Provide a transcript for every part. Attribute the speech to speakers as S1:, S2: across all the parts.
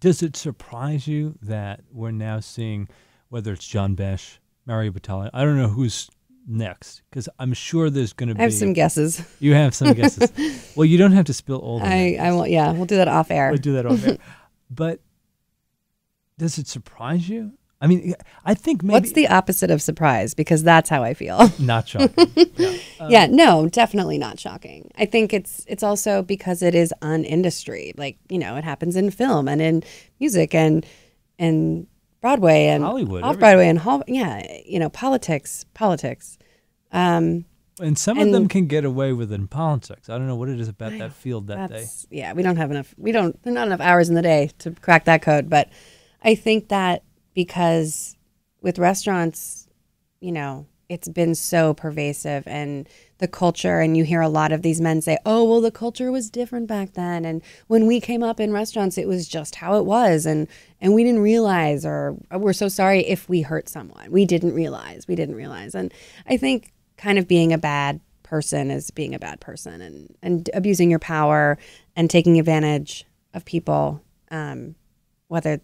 S1: Does it surprise you that we're now seeing, whether it's John Besh, Mario Batali, I don't know who's next, because I'm sure there's going to be.
S2: I have some guesses.
S1: You have some guesses. Well, you don't have to spill all the names.
S2: I will. Yeah, we'll do that off air.
S1: We'll do that off air. But does it surprise you? I mean, I think maybe.
S2: What's the opposite of surprise? Because that's how I feel.
S1: Not shocking.
S2: Yeah, no, definitely not shocking. I think it's also because it is an industry. Like, it happens in film and in music and Broadway and
S1: Hollywood,
S2: off Broadway and politics.
S1: And some of them can get away with it in politics. I don't know what it is about that field that day.
S2: Yeah, we don't have enough. There are not enough hours in the day to crack that code. But I think that because with restaurants, it's been so pervasive and the culture, and you hear a lot of these men say, oh, well, the culture was different back then. And when we came up in restaurants, it was just how it was. And we didn't realize, or we're so sorry if we hurt someone. We didn't realize. And I think kind of being a bad person is being a bad person, and abusing your power and taking advantage of people, whether,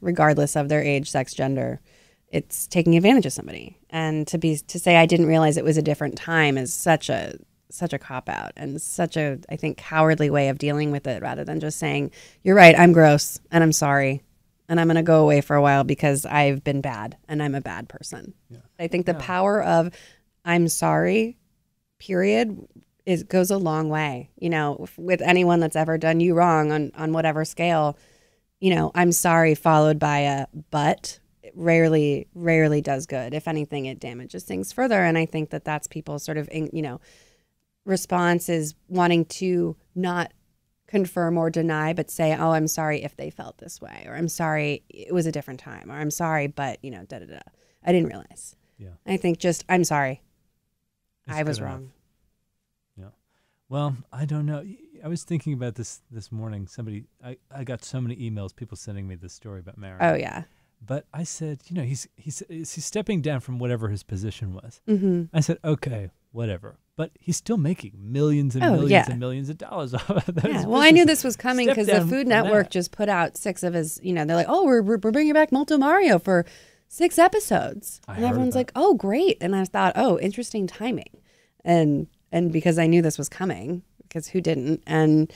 S2: regardless of their age, sex, gender. It's taking advantage of somebody. And to say I didn't realize it was a different time is such a cop out and such a, I think, cowardly way of dealing with it, rather than just saying, you're right, I'm gross and I'm sorry and I'm going to go away for a while because I've been bad and I'm a bad person. Yeah. I think the power of I'm sorry, period, goes a long way. With anyone that's ever done you wrong on whatever scale, I'm sorry followed by a but rarely does good. If anything, it damages things further. And I think that that's people's sort of, response is wanting to not confirm or deny, but say, oh, I'm sorry if they felt this way, or I'm sorry it was a different time, or I'm sorry, but, I didn't realize. Yeah. I think just, I'm sorry. I was wrong.
S1: Yeah. Well, I don't know. I was thinking about this morning. I got so many emails, people sending me this story about Mario.
S2: Oh, yeah.
S1: But I said, he's stepping down from whatever his position was.
S2: Mm-hmm.
S1: I said, okay, whatever. But he's still making millions and millions and millions of dollars off of those.
S2: Yeah. Well, I knew this was coming because the Food Network just put out 6 of his, they're like, oh, we're bringing back Molto Mario for 6 episodes. And everyone's like, oh, great. And I thought, oh, interesting timing. And because I knew this was coming, because who didn't? And,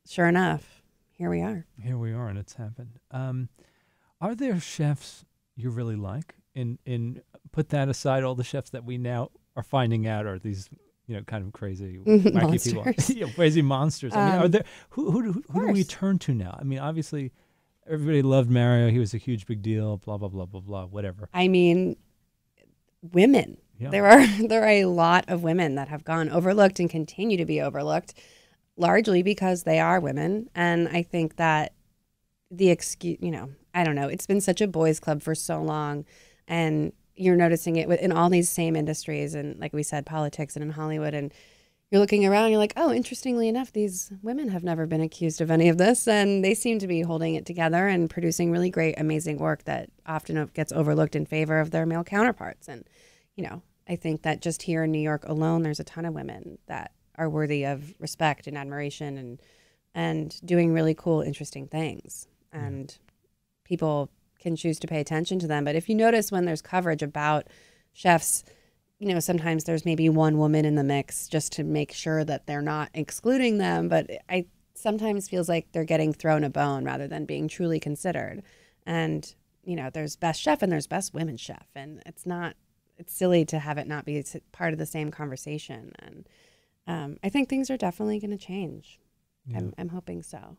S2: sure enough, here we are.
S1: Here we are, and it's happened. Are there chefs you really like? In put that aside, all the chefs that we now are finding out are these, kind of crazy, wacky people, crazy monsters. I mean, are there who do we turn to now? I mean, obviously, everybody loved Mario. He was a huge big deal. Blah blah blah blah blah. Whatever.
S2: I mean, women. Yeah. There are a lot of women that have gone overlooked and continue to be overlooked, largely because they are women. And I think that the excuse, I don't know. It's been such a boys' club for so long, and you're noticing it in all these same industries, and like we said, politics and in Hollywood. And you're looking around, you're like, oh, interestingly enough, these women have never been accused of any of this, and they seem to be holding it together and producing really great, amazing work that often gets overlooked in favor of their male counterparts. And I think that just here in New York alone, there's a ton of women that are worthy of respect and admiration and doing really cool, interesting things. And people can choose to pay attention to them. But if you notice when there's coverage about chefs, sometimes there's maybe one woman in the mix just to make sure that they're not excluding them. But I sometimes feels like they're getting thrown a bone rather than being truly considered. And, there's best chef and there's best women's chef. And it's silly to have it not be part of the same conversation. And I think things are definitely going to change. Yeah. I'm hoping so.